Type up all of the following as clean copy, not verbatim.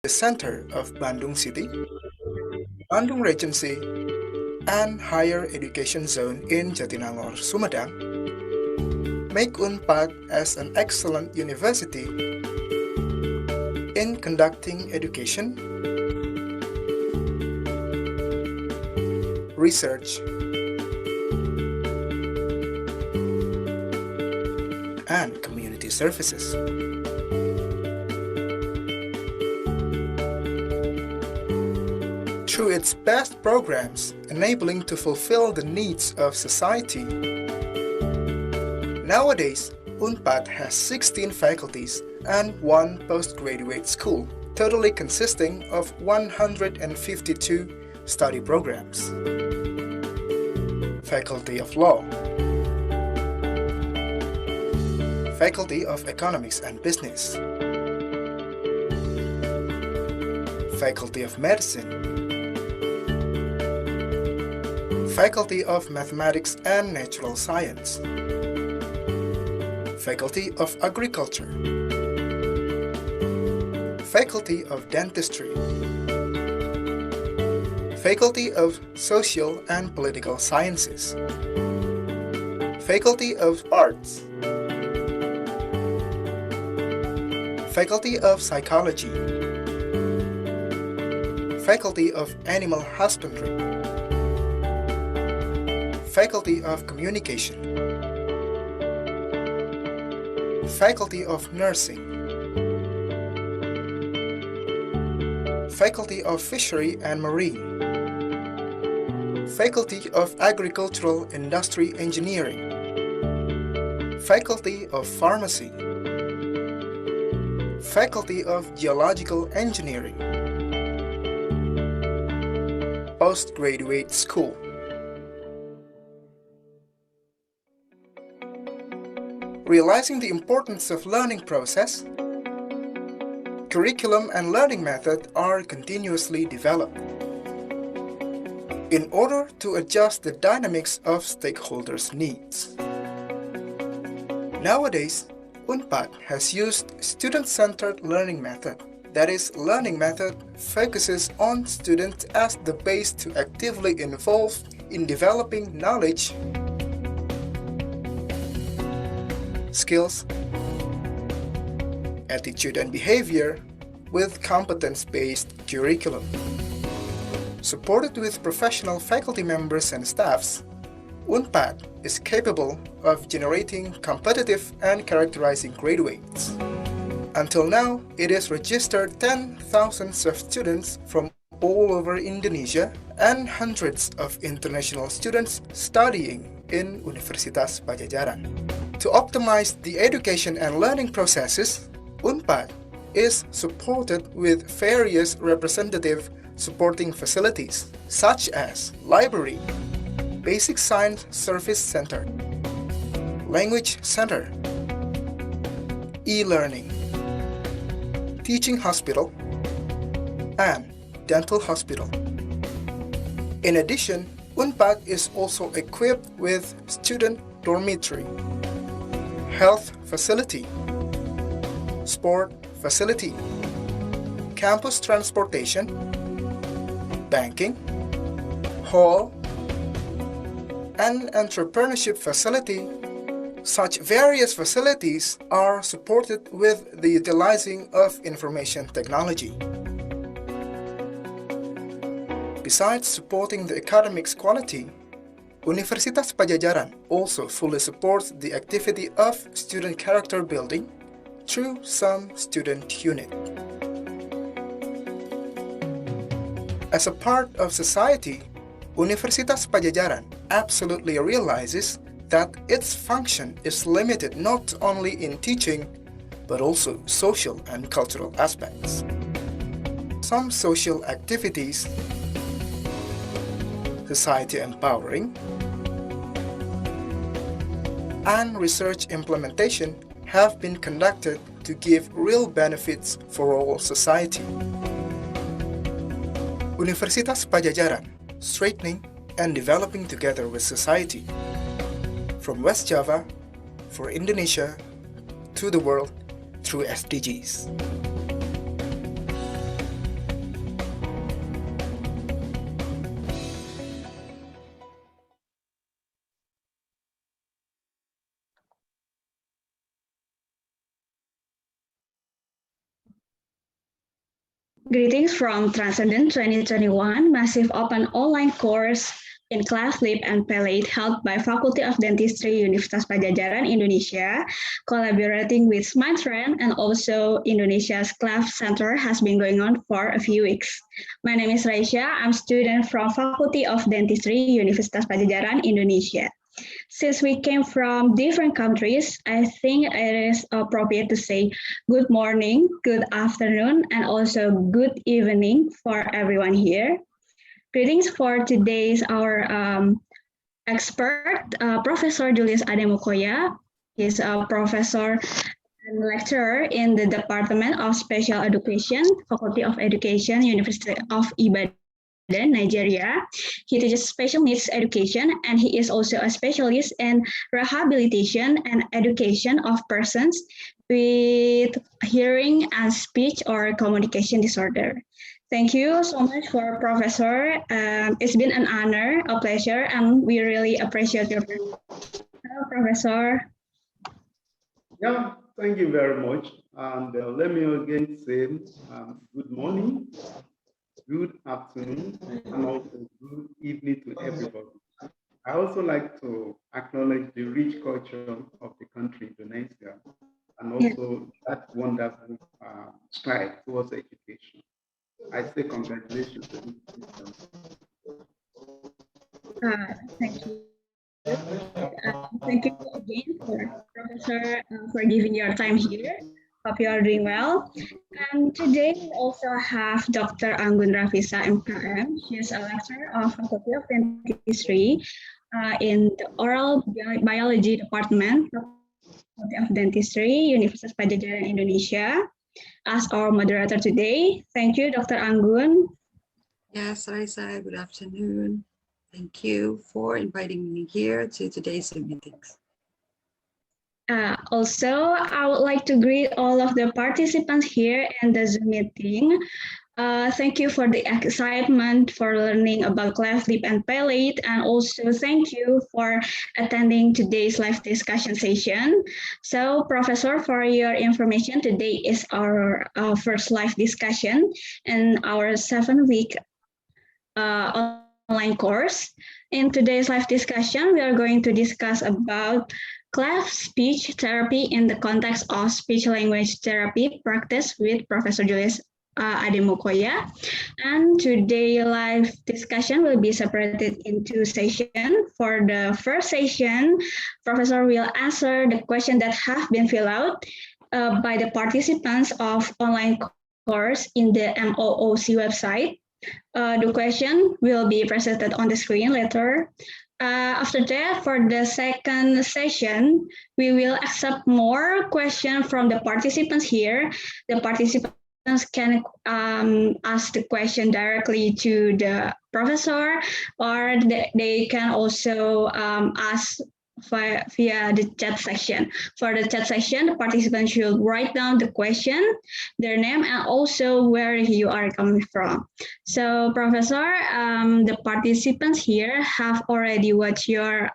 the center of Bandung City, Bandung Regency, and Higher Education Zone in Jatinangor, Sumedang, make Unpad as an excellent university in conducting education, research, and community services. Through its best programs enabling to fulfill the needs of society. Nowadays, UNPAD has 16 faculties and 1 postgraduate school, totally consisting of 152 study programs. Faculty of Law, Faculty of Economics and Business, Faculty of Medicine, Faculty of Mathematics and Natural Science, Faculty of Agriculture, Faculty of Dentistry, Faculty of Social and Political Sciences, Faculty of Arts, Faculty of Psychology, Faculty of Animal Husbandry, Faculty of Communication, Faculty of Nursing, Faculty of Fishery and Marine, Faculty of Agricultural Industry Engineering, Faculty of Pharmacy, Faculty of Geological Engineering, Postgraduate School. Realizing the importance of learning process, curriculum and learning method are continuously developed in order to adjust the dynamics of stakeholders' needs. Nowadays, UNPAD has used student-centered learning method. That is, learning method focuses on students as the base to actively involve in developing knowledge, skills, attitude and behavior with competence-based curriculum. Supported with professional faculty members and staffs, UNPAD is capable of generating competitive and characterizing graduates. Until now, it has registered 10,000 of students from all over Indonesia and hundreds of international students studying in Universitas Padjadjaran. To optimize the education and learning processes, UNPAD is supported with various representative supporting facilities such as library, Basic Science Service Center, Language Center, e-learning, Teaching Hospital, and Dental Hospital. In addition, UNPAD is also equipped with student dormitory, health facility, sport facility, campus transportation, banking, hall, and entrepreneurship facility. Such various facilities are supported with the utilizing of information technology. Besides supporting the academics quality, Universitas Padjadjaran also fully supports the activity of student character building through some student unit. As a part of society, Universitas Padjadjaran absolutely realizes that its function is limited not only in teaching, but also social and cultural aspects. Some social activities, society empowering, and research implementation have been conducted to give real benefits for all society. Universitas Padjadjaran, straightening and developing together with society. From West Java, for Indonesia, to the world through SDGs. Greetings from Transcendent 2021 Massive Open Online Course in Cleft, Lip, and Palate held by Faculty of Dentistry Universitas Padjadjaran, Indonesia, collaborating with SmartTrend and also Indonesia's Cleft Center has been going on for a few weeks. My name is Raisya. I'm a student from Faculty of Dentistry Universitas Padjadjaran, Indonesia. Since we came from different countries, I think it is appropriate to say good morning, good afternoon, and also good evening for everyone here. Greetings for today's our expert, Professor Julius Ademokoya. He's a professor and lecturer in the Department of Special Education, Faculty of Education, University of Ibadan, Nigeria. He teaches special needs education, and he is also a specialist in rehabilitation and education of persons with hearing and speech or communication disorder. Thank you so much for Professor. It's been an honor, a pleasure, and we really appreciate your presence. Hello, Professor. Yeah, thank you very much. And let me again say good morning, good afternoon, and also good evening to everybody. I also like to acknowledge the rich culture of the country, Indonesia, and also that wonderful strive towards education. I say congratulations to this system. Thank you. Thank you again, Professor, for giving your time here. Hope you are doing well. And today we also have Dr. Anggun Rafisa, M.KM. She is a lecturer of Faculty of Dentistry in the Oral Biology Department, Faculty of Dentistry, Universitas Padjadjaran, Indonesia, as our moderator today. Thank you, Dr. Anggun. Yes, Raisa, good afternoon. Thank you for inviting me here to today's meetings. Also, I would like to greet all of the participants here in the Zoom meeting. Thank you for the excitement for learning about cleft lip and palate, and also thank you for attending today's live discussion session. So, Professor, for your information, today is our first live discussion in our 7-week online course. In today's live discussion, we are going to discuss about cleft speech therapy in the context of speech language therapy practice with Professor Julius Ademokoya. And today's live discussion will be separated into sessions. For the first session, Professor will answer the questions that have been filled out by the participants of online course in the MOOC website. The question will be presented on the screen later. After that, for the second session, we will accept more questions from the participants here. The participants can ask the question directly to the professor, or they can also ask via the chat section. For the chat section, the participants should write down the question, their name, and also where you are coming from. So, Professor, the participants here have already watched your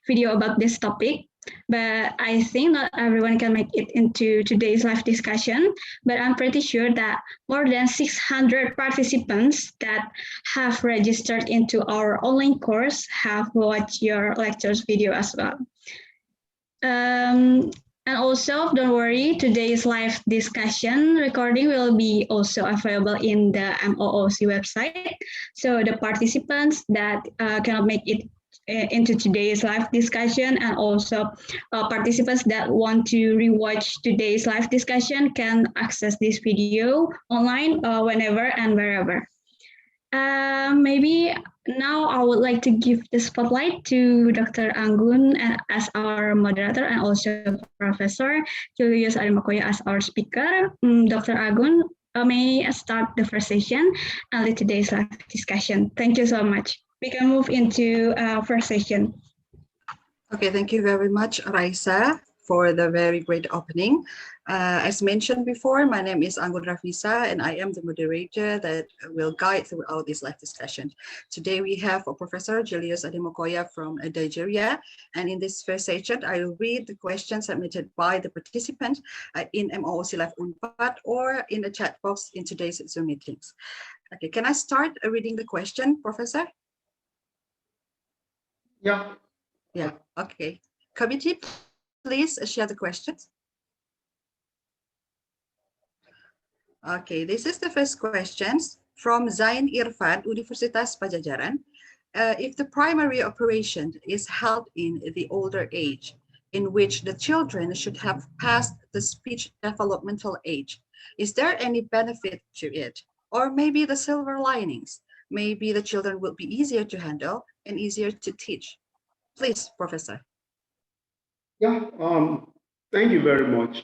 video about this topic, but I think not everyone can make it into today's live discussion, but I'm pretty sure that more than 600 participants that have registered into our online course have watched your lectures video as well. And also, don't worry, today's live discussion recording will be also available in the MOOC website. So the participants that cannot make it into today's live discussion, and also participants that want to rewatch today's live discussion can access this video online whenever and wherever. Maybe now I would like to give the spotlight to Dr. Anggun as our moderator, and also Professor Julius Ademokoya as our speaker. Dr. Anggun, may I start the first session and lead today's live discussion. Thank you so much. We can move into first session. Okay, thank you very much, Raisa, for the very great opening. As mentioned before, my name is Anggun Rafisa, and I am the moderator that will guide throughout this live discussion. Today we have Professor Julius Ademokoya from Nigeria, and in this first session, I will read the questions submitted by the participants in MOOC Live Unpad or in the chat box in today's Zoom meetings. Okay, can I start reading the question, Professor? Yeah. Yeah, okay. Committee, please share the questions. Okay, this is the first questions from Zain Irfan, Universitas Pajajaran. If the primary operation is held in the older age, in which the children should have passed the speech developmental age, is there any benefit to it? Or maybe the silver linings? Maybe the children will be easier to handle and easier to teach. Please, Professor. Yeah, thank you very much.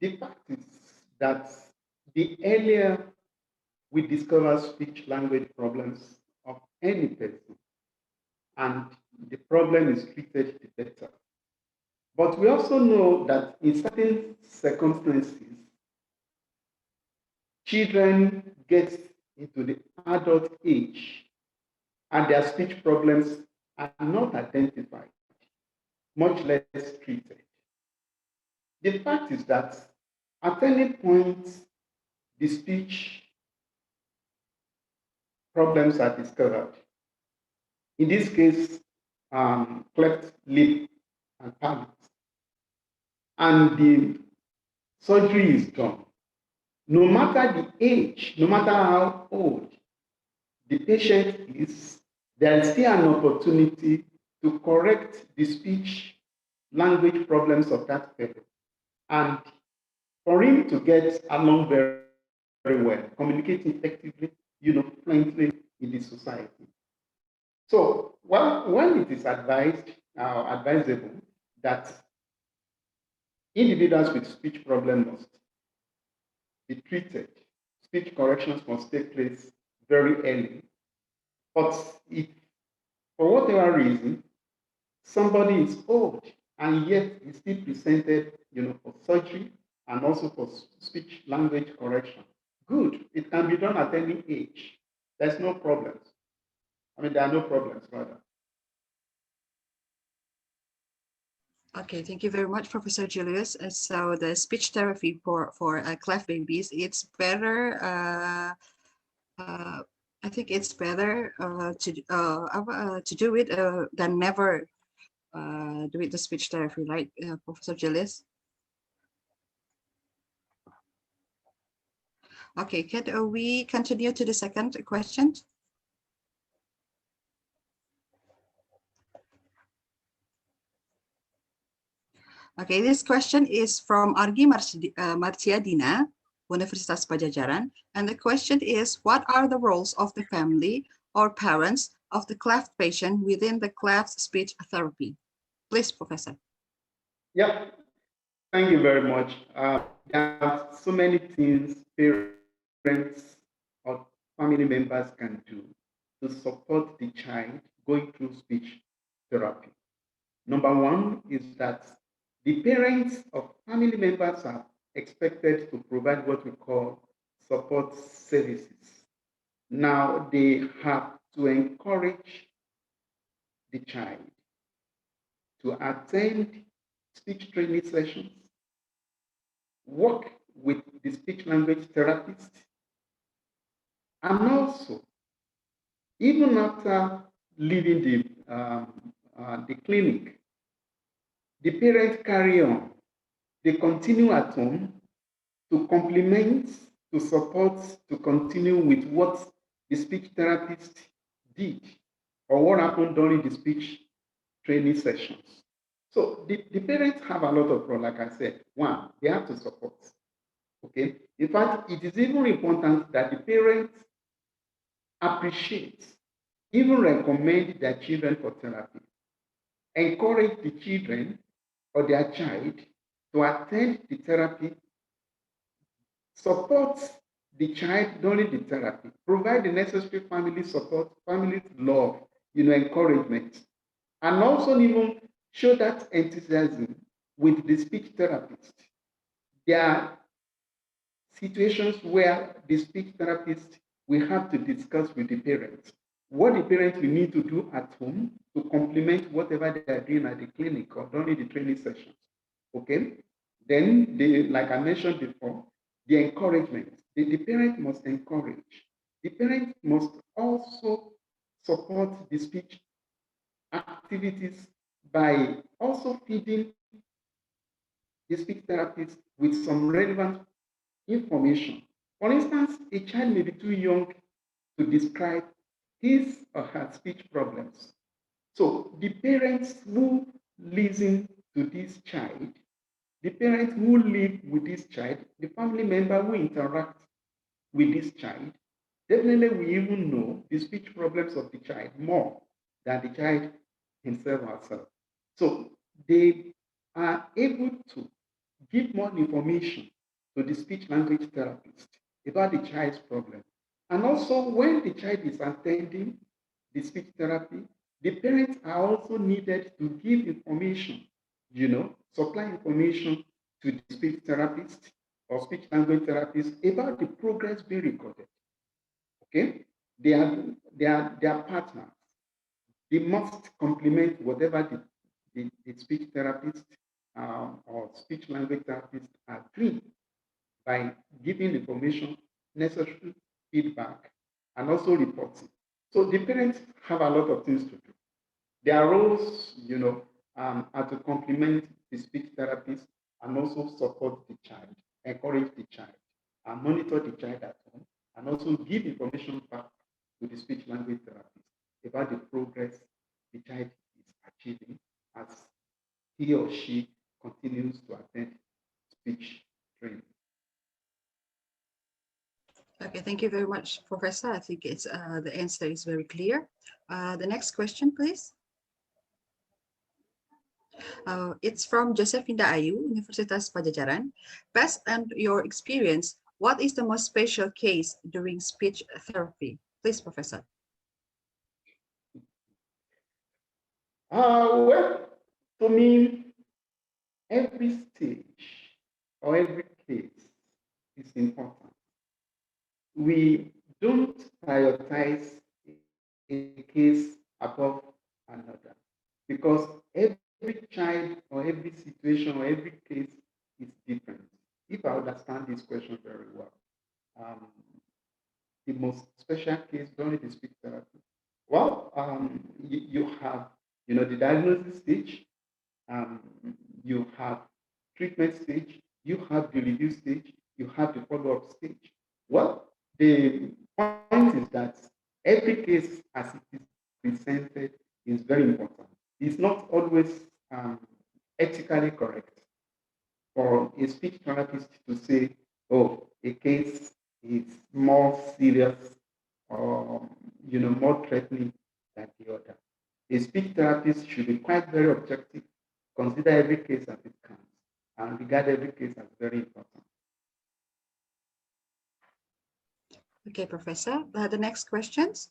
The fact is that the earlier we discover speech language problems of any person, and the problem is treated, the better. But we also know that in certain circumstances, children get into the adult age and their speech problems are not identified, much less treated. The fact is that at any point, the speech problems are discovered. In this case, cleft lip and palate. And the surgery is done. No matter the age, no matter how old the patient is, there is still an opportunity to correct the speech language problems of that person. And for him to get along very, very well, communicate effectively, fluently in the society. So, well, when it is advisable that individuals with speech problems must be treated, speech corrections must take place very early. But if, for whatever reason, somebody is old and yet is still presented, for surgery and also for speech language correction, good. It can be done at any age. There's no problems. There are no problems, rather. Okay, thank you very much, Professor Julius. So the speech therapy for cleft babies, it's better. I think it's better to do it than never do it the speech therapy, right, Professor Julius? Okay, can we continue to the second question? Okay, this question is from Argi Marciadina, Universitas Pajajaran. And the question is, what are the roles of the family or parents of the cleft patient within the cleft speech therapy? Please, Professor. Yeah, thank you very much. There are so many things parents or family members can do to support the child going through speech therapy. Number one is that the parents of family members are expected to provide what we call support services. Now, they have to encourage the child to attend speech training sessions, work with the speech language therapist, and also, even after leaving the clinic, the parents carry on. They continue at home to complement, to support, to continue with what the speech therapist did or what happened during the speech training sessions. So the parents have a lot of role, like I said. One, they have to support. Okay. In fact, it is even important that the parents appreciate, even recommend their children for therapy. Encourage the children or their child to attend the therapy, support the child during the therapy, provide the necessary family support, family love, encouragement, and also even show that enthusiasm with the speech therapist. there are situations where the speech therapist will have to discuss with the parents what the parents will need to do at home to complement whatever they are doing at the clinic or during the training sessions. Okay? Then, like I mentioned before, the encouragement. The parent must encourage. The parent must also support the speech activities by also feeding the speech therapist with some relevant information. For instance, a child may be too young to describe his or her speech problems. So the parents who listen to this child, the parents who live with this child, the family member who interact with this child, definitely we even know the speech problems of the child more than the child himself or herself. So they are able to give more information to the speech language therapist about the child's problem. And also when the child is attending the speech therapy, the parents are also needed to give information, supply information to the speech therapist or speech language therapist about the progress being recorded. Okay? They are partners. They must complement whatever the speech therapist or speech language therapist are doing by giving information, necessary feedback, and also reporting. So the parents have a lot of things to do. Their roles, are to complement the speech therapist and also support the child, encourage the child, and monitor the child at home, and also give information back to the speech language therapist about the progress the child is achieving as he or she continues to attend speech training. Okay, thank you very much, Professor. I think it's the answer is very clear. The next question, please. It's from Josefinda Ayu, Universitas Pajajaran. Based on your experience, what is the most special case during speech therapy? Please, Professor. Well, to me, every stage or every case is important. We don't prioritize a case above another because every child or every situation or every case is different. If I understand this question very well, the most special case during the speech therapy, well, you have, the diagnosis stage, um, you have treatment stage, you have the review stage, you have the follow-up stage. Well, the point is that every case as it is presented is very important. It's not always ethically correct for a speech therapist to say, oh, a case is more serious or more threatening than the other. A speech therapist should be quite very objective, consider every case as it comes, and regard every case as very important. Okay, Professor. The next questions.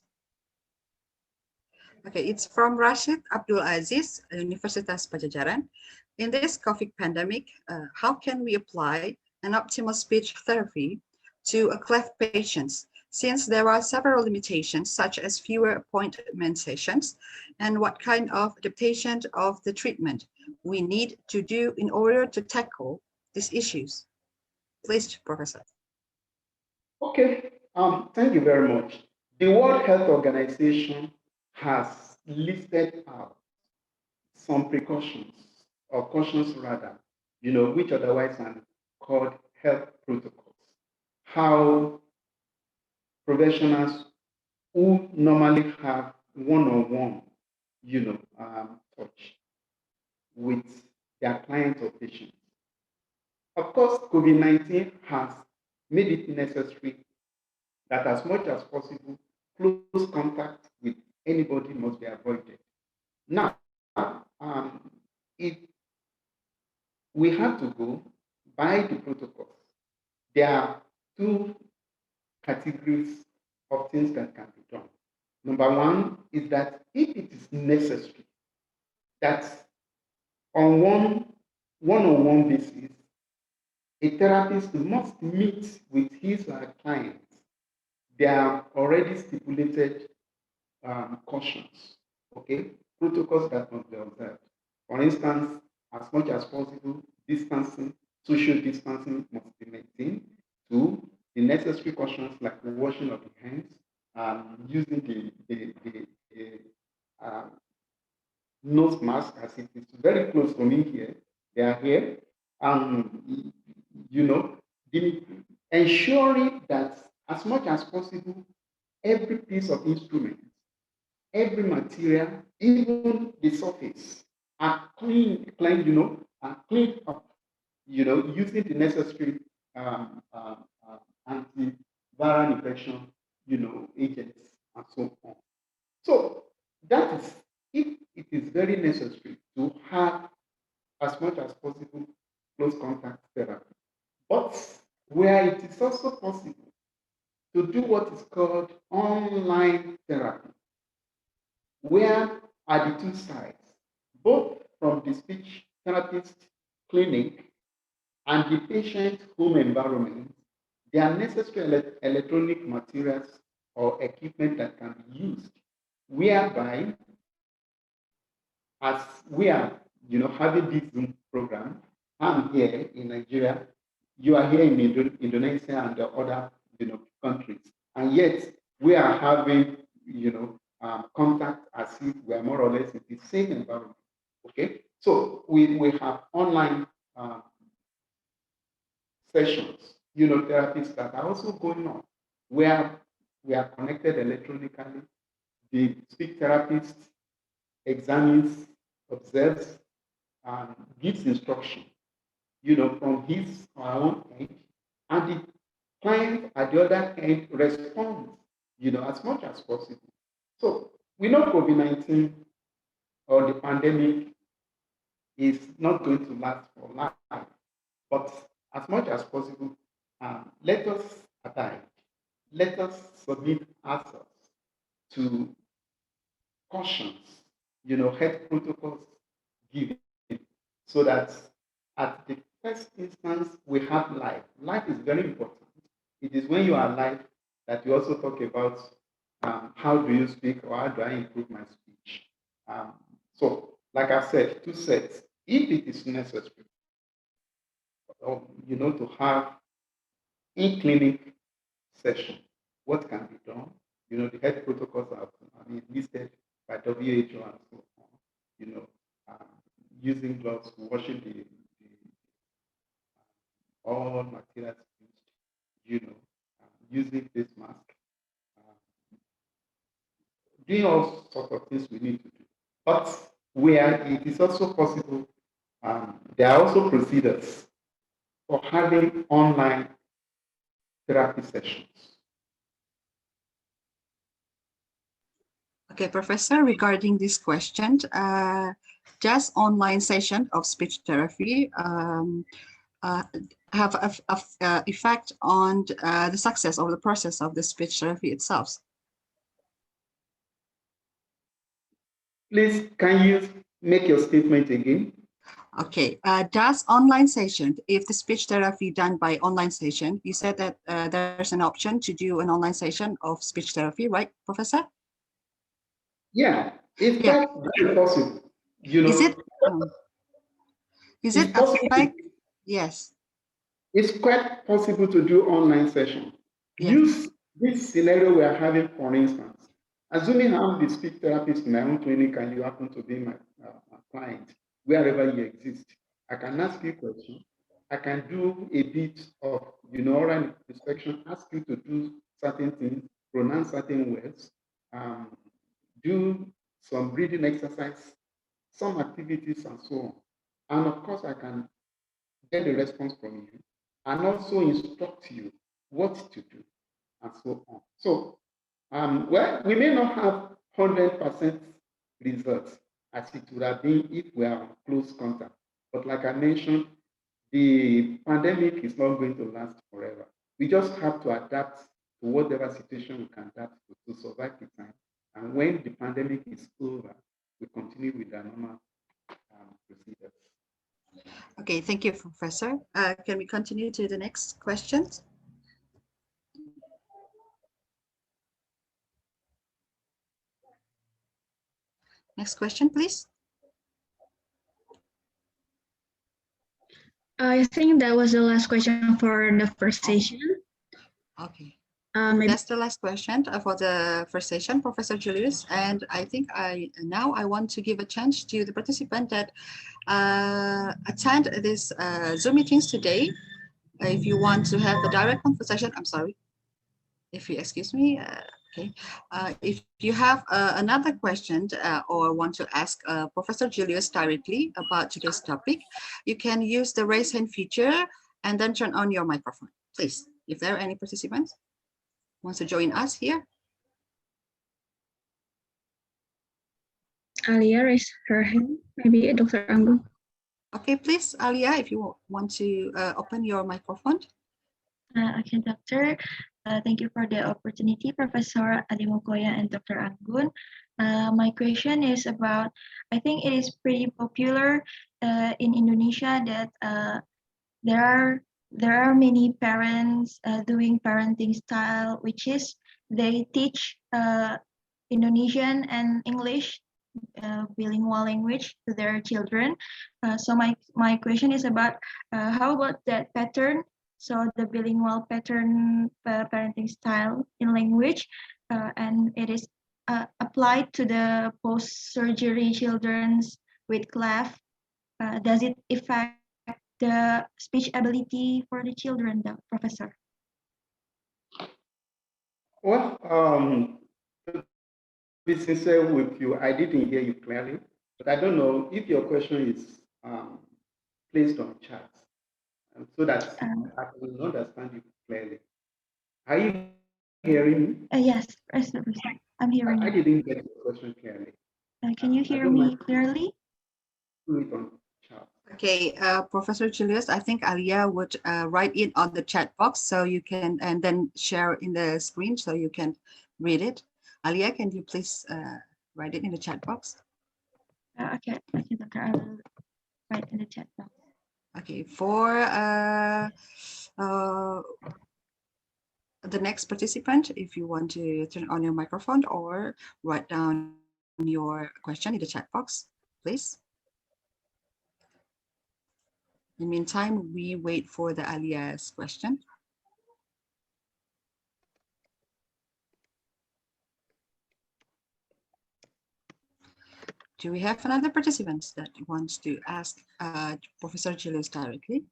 Okay, it's from Rashid Abdul Aziz, Universitas Pajajaran. In this COVID pandemic, how can we apply an optimal speech therapy to cleft patients, since there are several limitations, such as fewer appointment sessions, and what kind of adaptation of the treatment we need to do in order to tackle these issues? Please, Professor. Okay, thank you very much. The World Health Organization has listed out some precautions, or cautions rather, which otherwise are called health protocols. How professionals who normally have one-on-one, touch with their clients or patients. Of course, COVID-19 has made it necessary that as much as possible, close contact with anybody must be avoided. Now, if we have to go by the protocols, there are two categories of things that can be done. Number one is that if it is necessary that on one-on-one basis, a therapist must meet with his or her client. There are already stipulated cautions, okay, protocols that must be observed. For instance, as much as possible, distancing, social distancing must be maintained. Two, the necessary cautions like the washing of the hands, using the nose mask, as it is very close to me here. They are here. You know, ensuring that as much as possible, every piece of instrument, every material, even the surface, are cleaned, are cleaned up, using the necessary antiviral infection, agents and so on. So that is, if it is very necessary to have as much as possible close contact therapy. But where it is also possible to do what is called online therapy, where are the two sides, both from the speech therapist clinic and the patient home environment, there are necessary electronic materials or equipment that can be used, whereby as we are, having this Zoom program, I'm here in Nigeria, you are here in Indonesia and the other, countries, and yet we are having, contact as if we are more or less in the same environment. Okay, so we have online sessions, therapies that are also going on, where we are connected electronically. The speech therapist examines, observes, and gives instruction, from his or her own end, and the client at the other end responds, as much as possible. So we know COVID-19 or the pandemic is not going to last for life, but as much as possible, let us abide, let us submit ourselves to cautions, health protocols given, so that at the first instance we have life. Life is very important. It is when you are alive that you also talk about how do you speak or how do I improve my speech. So, like I said, two sets. If it is necessary, to have in-clinic session, what can be done? The health protocols are, listed by WHO and so on. Using gloves, washing the all materials used, using face mask, doing all sorts of things we need to do. But where it is also possible, there are also procedures for having online therapy sessions. Okay, Professor, regarding this question, does online session of speech therapy have an effect on the success of the process of the speech therapy itself? Please, can you make your statement again? Okay, does online session, if the speech therapy done by online session, you said that there's an option to do an online session of speech therapy, right, Professor? Yeah, it's quite very possible. Is it possible. Yes. It's quite possible to do online session. Yes. Use this scenario we are having, for instance. Assuming I'm the speech therapist in my own clinic and you happen to be my client, wherever you exist, I can ask you questions. I can do a bit of, oral inspection, ask you to do certain things, pronounce certain words, do some breathing exercise, some activities, and so on. And of course, I can get a response from you and also instruct you what to do and so on. So, well, we may not have 100% results as it would have been if we are in close contact. But like I mentioned, the pandemic is not going to last forever. We just have to adapt to whatever situation we can adapt to survive the time. And when the pandemic is over, we continue with our normal procedures. Okay, thank you, Professor. Can we continue to the next questions? Next question, please. I think that was the last question for the first session. Okay. Maybe That's the last question for the first session, Professor Julius. And I think now I want to give a chance to the participant that attend this Zoom meetings today. If you want to have a direct conversation, I'm sorry, if you excuse me, okay. If you have another question or want to ask Professor Julius directly about today's topic, you can use the raise hand feature and then turn on your microphone, please. If there are any participants wants to join us here. Alia raised her hand. Maybe Dr. Anggun. Okay, please, Alia, if you want to open your microphone. Okay, Doctor. Thank you for the opportunity, Professor Ademokoya and Dr. Anggun. My question is about, I think it is pretty popular in Indonesia that there are many parents doing parenting style, which is they teach Indonesian and English bilingual language to their children. So my question is about how about that pattern? So the bilingual pattern parenting style in language, and it is applied to the post-surgery children's with cleft. Does it affect the speech ability for the children, the professor? Well, to be sincere with you, I didn't hear you clearly, but I don't know if your question is placed on chat, so that I will understand you clearly. Are you hearing me? Yes, I'm hearing I you. didn't get your question clearly. Can you hear me clearly? Do it on chat. Okay, Professor Julius, I think Alia would write it on the chat box so you can, and then share in the screen so you can read it. Alia, can you please write it in the chat box? Okay, Doctor, I will write in the chat box. Okay, for the next participant, if you want to turn on your microphone or write down your question in the chat box, please. In the meantime, we wait for the Alia's question. Do we have another participant that wants to ask Professor Julius directly?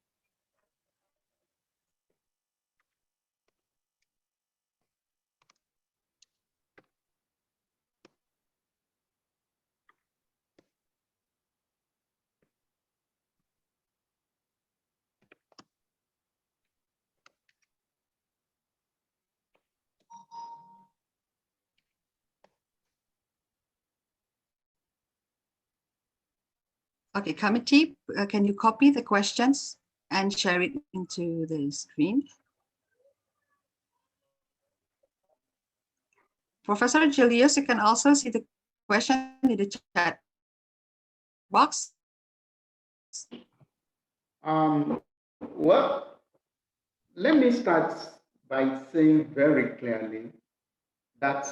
Okay, committee, can you copy the questions and share it into the screen? Professor Julius, you can also see the question in the chat box. Well, let me start by saying very clearly that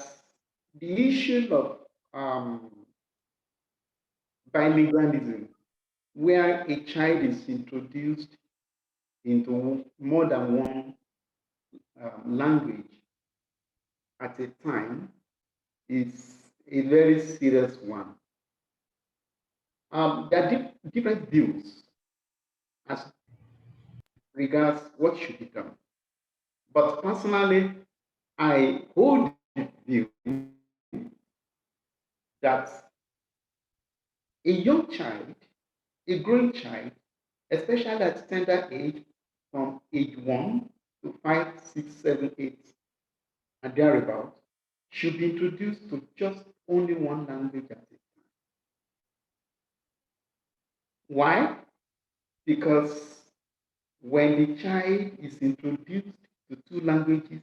the issue of bilingualism, where a child is introduced into more than one language at a time, is a very serious one. There are different views as regards what should be done. But personally, I hold the view that a young child, a growing child, especially at tender age, from age 1 to 5, 6, 7, 8, and thereabout, should be introduced to just only one language at a time. Why? Because when the child is introduced to two languages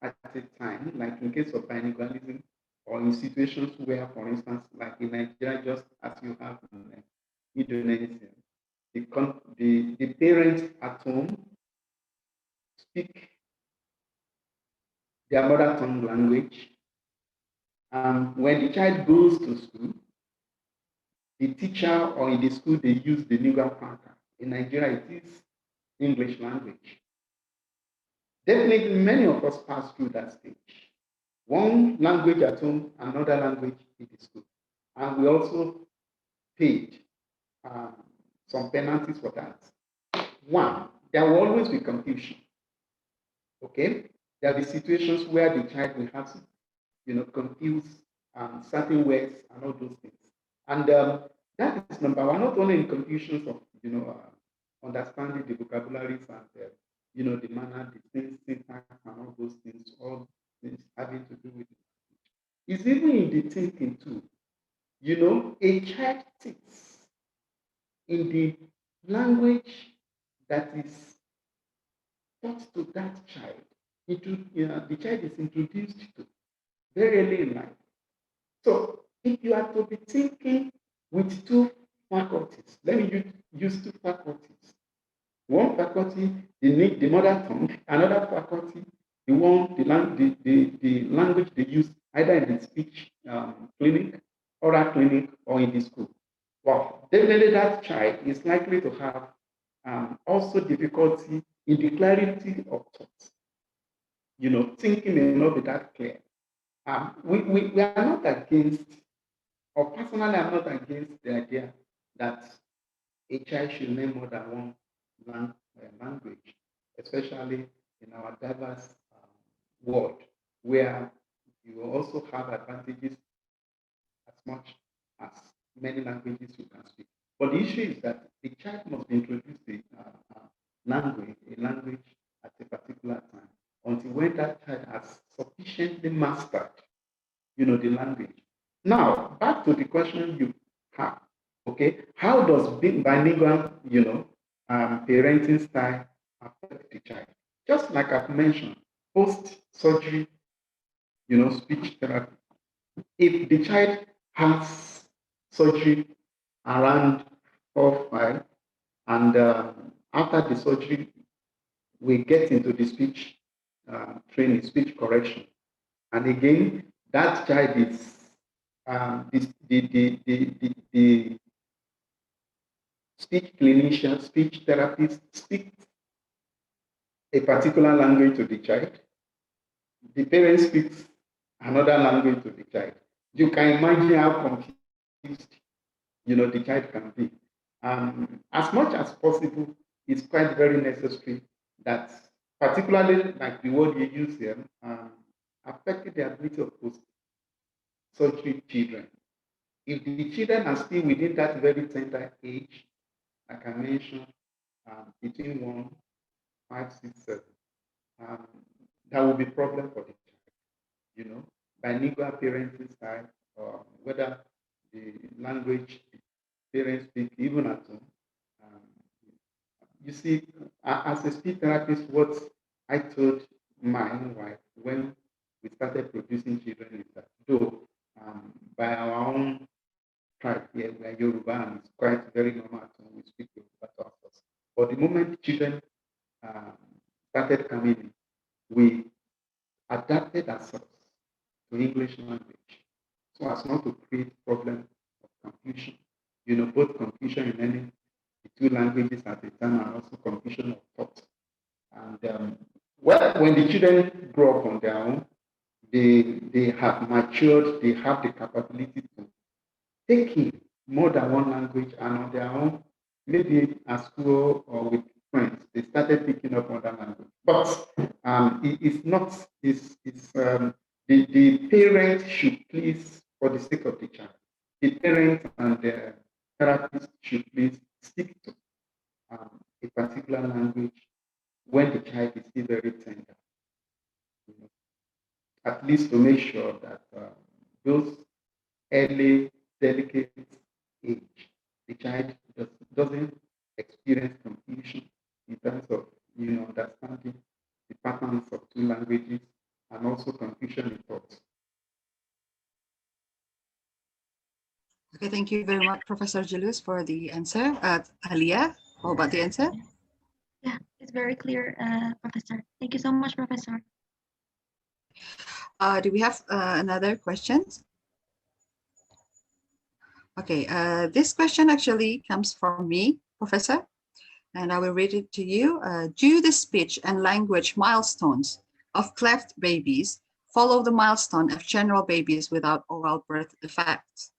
at a time, like in case of bilingualism, or in situations where, for instance, like in Nigeria, just as you have in Indonesia, the parents at home speak their mother tongue language. When the child goes to school, the teacher or in the school, they use the lingua franca. In Nigeria, it is English language. Definitely, many of us pass through that stage. One language at home, another language in the school. And we also paid some penalties for that. One, there will always be confusion. Okay? There will be situations where the child will have to, confuse certain words and all those things. And that is number one, not only in confusions of, understanding the vocabularies and, the manner, the things, syntax, and all those things, all things having to do with it. It's even in the thinking too. A child thinks in the language that is taught to that child. The child is introduced to very early in life. So if you are to be thinking with two faculties, let me use two faculties. One faculty, the mother tongue, another faculty, the language they use either in the speech clinic, oral clinic, or in the school. Well, definitely that child is likely to have also difficulty in the clarity of thoughts. Thinking may not be that clear. We are not against, or personally, I'm not against the idea that a child should learn more than one language, especially in our diverse world, where you also have advantages as much as many languages you can speak. But the issue is that the child must be introduced to a language at a particular time, until when that child has sufficiently mastered, the language. Now, back to the question you have. Okay, how does being bilingual, parenting style affect the child? Just like I've mentioned, post-surgery, speech therapy. If the child has surgery around 4-5, and after the surgery, we get into the speech training, speech correction, and again, that child is the speech clinician, speech therapist speaks a particular language to the child. The parent speaks another language to the child. You can imagine how confused, the child can be. As much as possible, it's quite very necessary that, particularly like the word you use here, affecting the ability of post-surgery children. If the children are still within that very tender age, like I mentioned, between 1, 5, 6, 7, that will be a problem for the child. Bilingual parenting style, or whether the language the parents speak, even at home. You see, as a speech therapist, what I told my wife when we started producing children is that, though by our own tribe here, we are Yoruba, and it's quite very normal at home, we speak Yoruba to ourselves. But the moment children started coming in, we adapted ourselves to English language so as not to create problem of confusion. Both confusion in learning the two languages at a time and also confusion of thought. And when the children grow up on their own, they have matured, they have the capability to take in more than one language, and on their own, maybe at school or with friends, they started picking up other language. But it's not, the parent should please, for the sake of the child, the parent and the therapist should please stick to a particular language when the child is still very tender. At least to make sure that those early, delicate age, the child doesn't experience confusion in terms of understanding the patterns of two languages and also confusion in thoughts. Okay, thank you very much, Professor Julius, for the answer. Alia, How about the answer? Yeah, it's very clear, Professor. Thank you so much, Professor. Do we have another question? Okay, this question actually comes from me, Professor, and I will read it to you. Do the speech and language milestones of cleft babies follow the milestone of general babies without oral birth defects?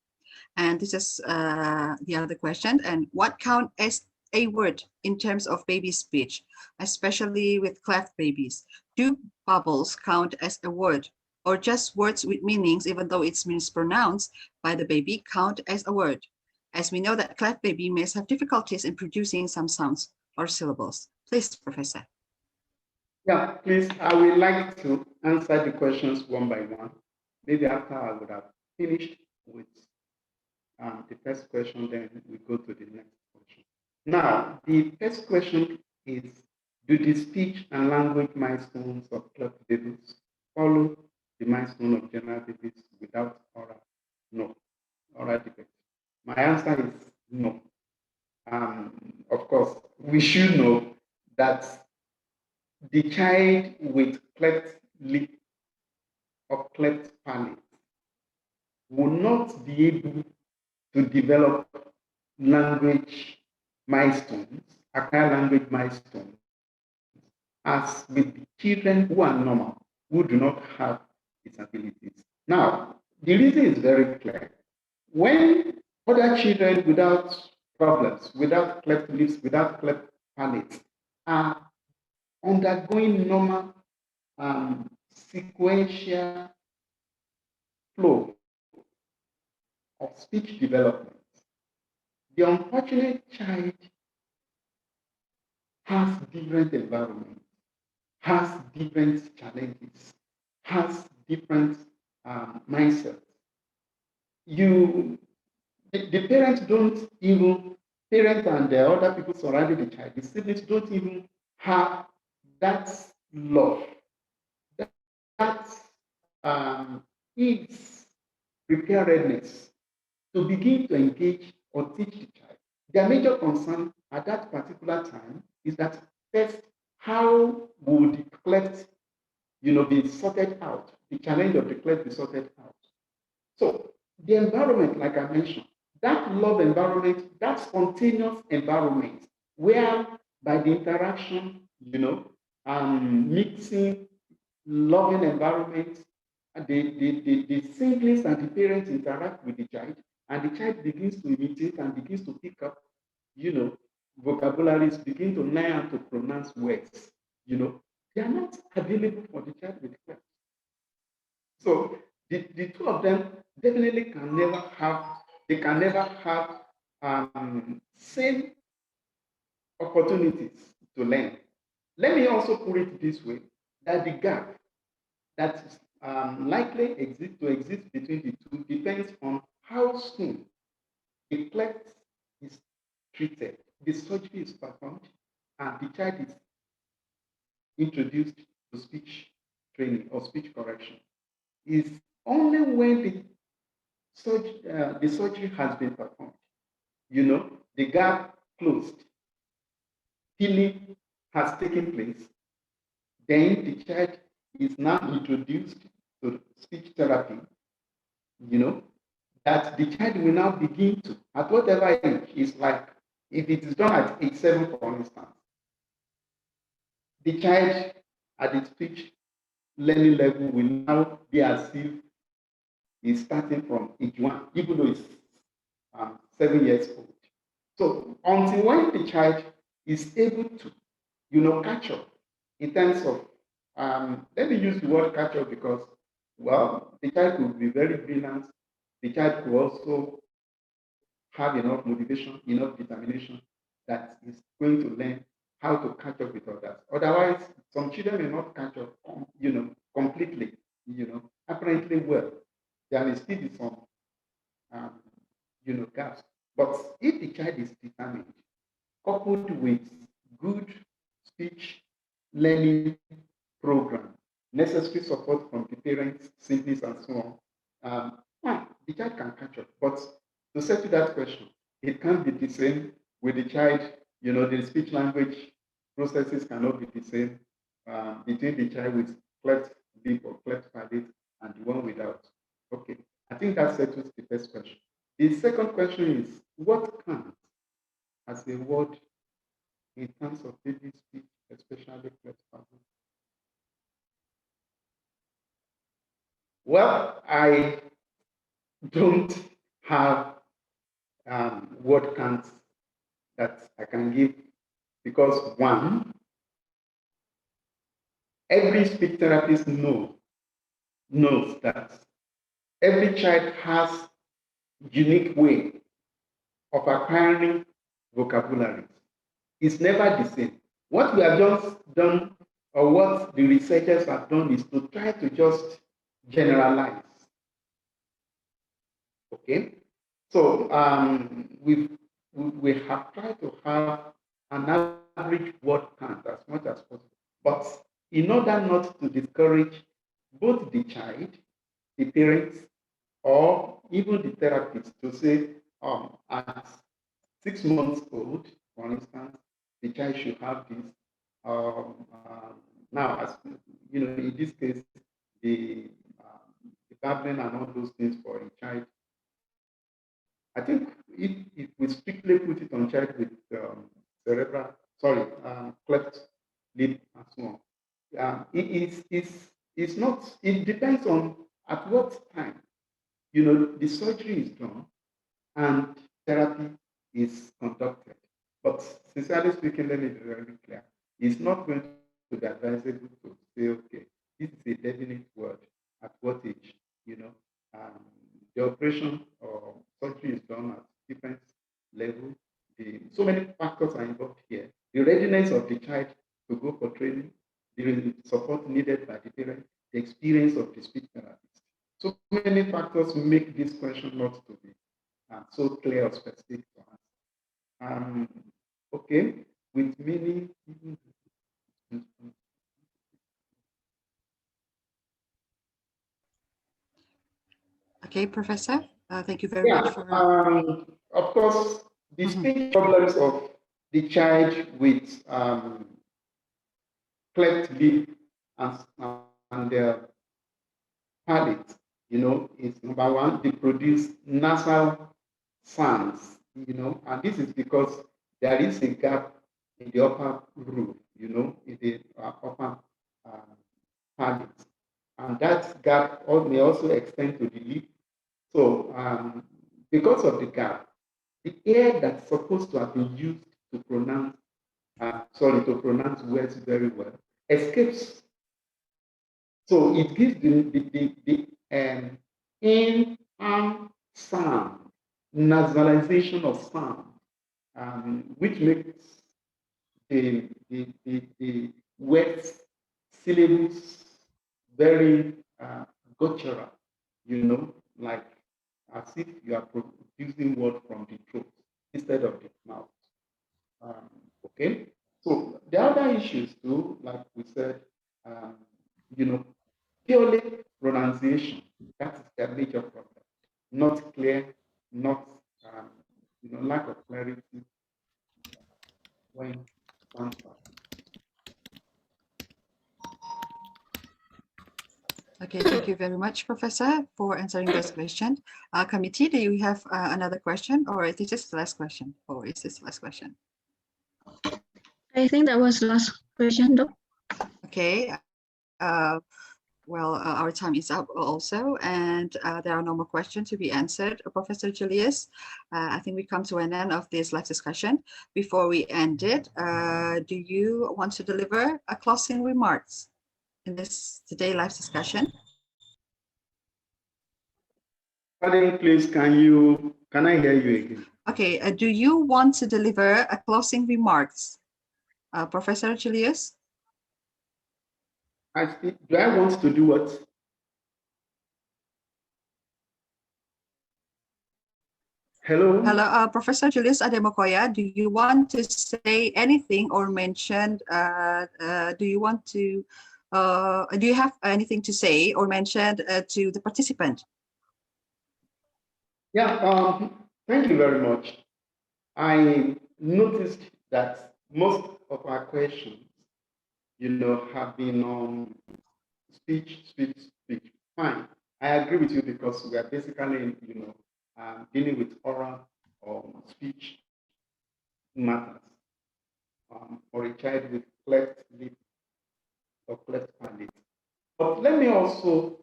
And this is the other question. And what count as a word in terms of baby speech, especially with cleft babies? Do bubbles count as a word, or just words with meanings, even though it's mispronounced by the baby, count as a word? As we know that cleft baby may have difficulties in producing some sounds or syllables. Please, Professor. Yeah, please, I would like to answer the questions one by one. Maybe after I would have finished with the first question, then we go to the next question. Now, the first question is, do the speech and language milestones of cleft babies follow the milestone of general babies without oral? No, oral defect. My answer is no. Of course, we should know that the child with cleft lip or cleft palate will not be able to develop language milestones, acquire language milestones, as with the children who are normal, who do not have disabilities. Now, the reason is very clear. When other children without problems, without cleft lips, without cleft palates, are undergoing normal sequential flow of speech development, the unfortunate child has different environments, has different challenges, has different mindsets. The parents don't even, parents and the other people surrounding the child, the siblings don't even have that love, that is preparedness to begin to engage or teach the child. Their major concern at that particular time is that first, how would the cleft, be sorted out? The challenge of the cleft be sorted out. So the environment, like I mentioned, that love environment, that spontaneous environment, where by the interaction, mixing loving environment, the siblings and the parents interact with the child, and the child begins to imitate and begins to pick up, vocabularies, begin to learn how to pronounce words. They are not available for the child with cleft. So the two of them definitely can never have same opportunities to learn. Let me also put it this way, that the gap that is likely to exist between the two depends on how soon the cleft is treated, the surgery is performed, and the child is introduced to speech training or speech correction. Is only when the surgery has been performed, the gap closed, healing has taken place, then the child is now introduced to speech therapy, that the child will now begin to, at whatever age, is like, if it is done at age 7, for instance, the child at the speech learning level will now be as if he's starting from age 1, even though he's 7 years old. So until when the child is able to, catch up in terms of, let me use the word catch up because, well, the child could be very brilliant. The child could also have enough motivation, enough determination that is going to learn how to catch up with others. Otherwise, some children may not catch up, completely, apparently well. There may still be some, gaps. But if the child is determined, coupled with good speech learning program, necessary support from the parents, siblings, and so on, the child can catch up. But to settle that question, it can't be the same with the child You know, the speech language processes cannot be the same between the child with cleft lip or cleft palate and the one without. Okay, I think that settles the first question. The second question is, what counts as a word in terms of baby speech, especially cleft palate? Well, I don't have word counts that I can give because one, every speech therapist knows that every child has unique way of acquiring vocabulary. It's never the same. What we have just done, or what the researchers have done, is to try to just generalize. Okay, so we have tried to have an average word count as much as possible, but in order not to discourage both the child, the parents, or even the therapist to say, at 6 months old, for instance, the child should have this. Now, as you know, in this case, the babbling and all those things for a child, I think if we strictly put it on child with cleft lip and so on, it's not. It depends on at what time, you know, the surgery is done and therapy is conducted. But sincerely speaking, let me be very clear. It's not going to be advisable to say, okay, this is a definite word at what age, you know. The operation or surgery is done at different levels. So many factors are involved here. The readiness of the child to go for training, the support needed by the parent, the experience of the speech therapist. So many factors make this question not to be so clear or specific to us. Okay, with many. Okay, Professor, thank you very much for. Of course, the speech problems of the child with cleft lip and their palate, you know, is number one. They produce nasal sounds, you know, and this is because there is a gap in the upper roof, you know, in the upper palate, and that gap may also extend to the lip. So, because of the gap, the air that's supposed to have been used to pronounce, words very well, escapes. So it gives the in sound, nasalization of sound, which makes the wet syllables very guttural, you know, like as if you are producing word from the throat instead of the mouth. Okay, so the other issues too, like we said, you know, purely pronunciation, that is their major problem. Not clear, not you know, lack of clarity when sounds are. Okay, thank you very much, Professor, for answering this question. Committee, do you have another question, or is this the last question, or is this the last question? I think that was the last question, Doc. Okay. Well, our time is up also, and there are no more questions to be answered. Professor Julius, I think we come to an end of this live discussion. Before we end it, do you want to deliver a closing remarks in this today live discussion? Pardon, please, can I hear you again? Okay, do you want to deliver a closing remarks, Professor Julius? Do I want to do what? Hello? Hello, Professor Julius Ademokoya, do you want to say anything or mention, do you have anything to say or mention to the participant? Yeah, thank you very much. I noticed that most of our questions, have been on speech. Fine. I agree with you because we are basically, dealing with oral or speech matters for a child with cleft lip or cleft palate. But let me also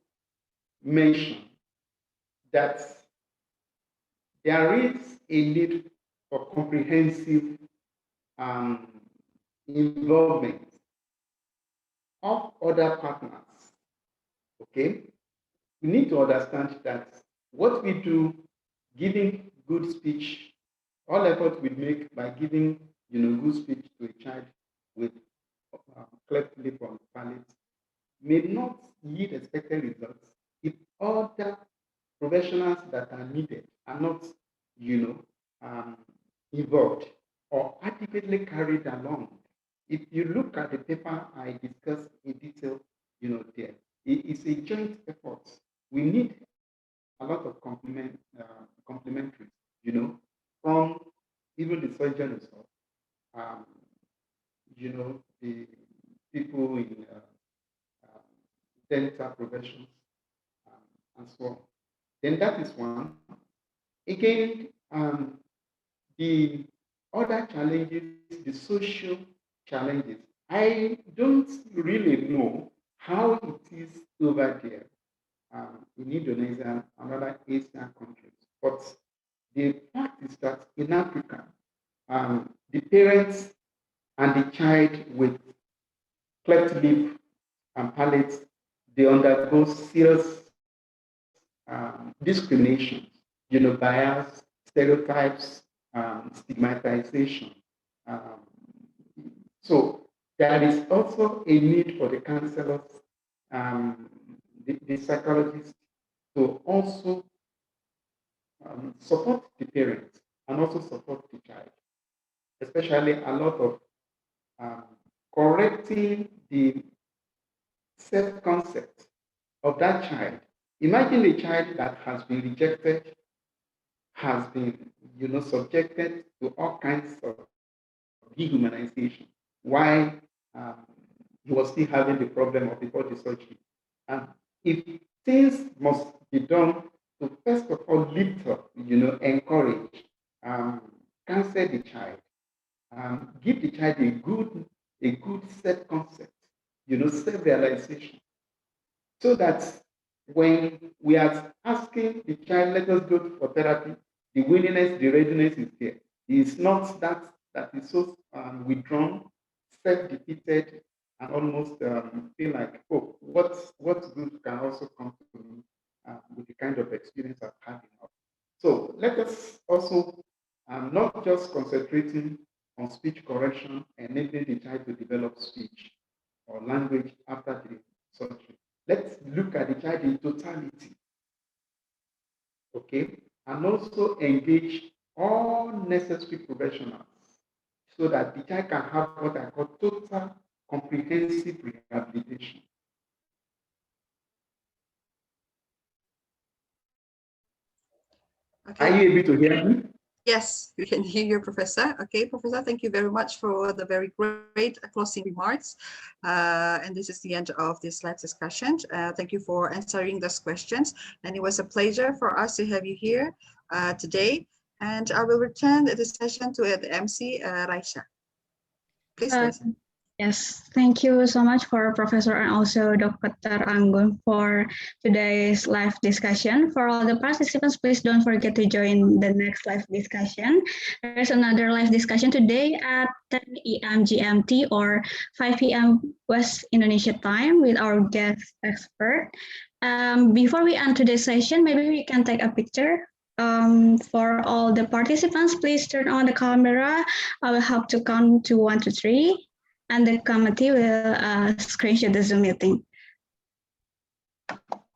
mention that there is a need for comprehensive involvement of other partners. Okay, we need to understand that what we do, giving good speech, all effort we make by giving good speech to a child with cleft lip or palate may not yield expected results if other professionals that are needed are not, involved or adequately carried along. If you look at the paper I discussed in detail, there, it's a joint effort. We need a lot of complementary, from even the surgeon himself, um, the people in dental professions, and so on. Then that is one. Again, the other challenges, the social challenges, I don't really know how it is over there in Indonesia and other Asian countries. But the fact is that in Africa, the parents and the child with cleft lip and palate, they undergo serious discrimination, bias, stereotypes, stigmatization. Um, so there is also a need for the counselors, the psychologists, to also support the parents and also support the child, especially a lot of correcting the self-concept of that child. Imagine a child that has been rejected, has been, subjected to all kinds of dehumanization. Why he was still having the problem of the body surgery. And if things must be done to first of all lift up, encourage, counsel the child, give the child a good self-concept, self-realization, so that when we are asking the child, let us go for therapy, the willingness, the readiness is there. It's not that is so withdrawn, self-defeated, and almost feel like, oh, what's good can also come to me with the kind of experience I've had enough. So let us also not just concentrating on speech correction, enabling the child to develop speech or language after the surgery. Let's look at the child in totality, okay? And also engage all necessary professionals so that the child can have what I call total comprehensive rehabilitation. Okay. Are you able to hear me? Yes, we can hear you, Professor. Okay, Professor, thank you very much for the very great closing remarks. And this is the end of this live discussion. Thank you for answering those questions. And it was a pleasure for us to have you here today. And I will return the session to the MC, Raisha. Please, Raisha. Yes, thank you so much for Professor and also Dr. Anggun for today's live discussion. For all the participants, please don't forget to join the next live discussion. There's another live discussion today at 10 AM GMT or 5 PM West Indonesia time with our guest expert. Before we end today's session, maybe we can take a picture. For all the participants, please turn on the camera. I will have to count to 1 to 3. And the committee will screenshot the Zoom meeting.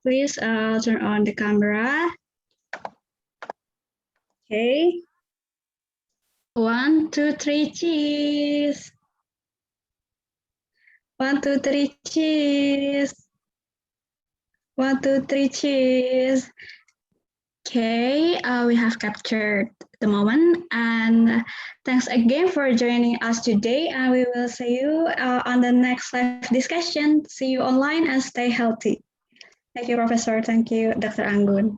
Please turn on the camera. Okay. 1, 2, 3, cheese. 1, 2, 3, cheese. 1, 2, 3, cheese. Okay, we have captured the moment, and thanks again for joining us today, and we will see you on the next live discussion. See you online and stay healthy. Thank you, Professor. Thank you, Dr. Anggun.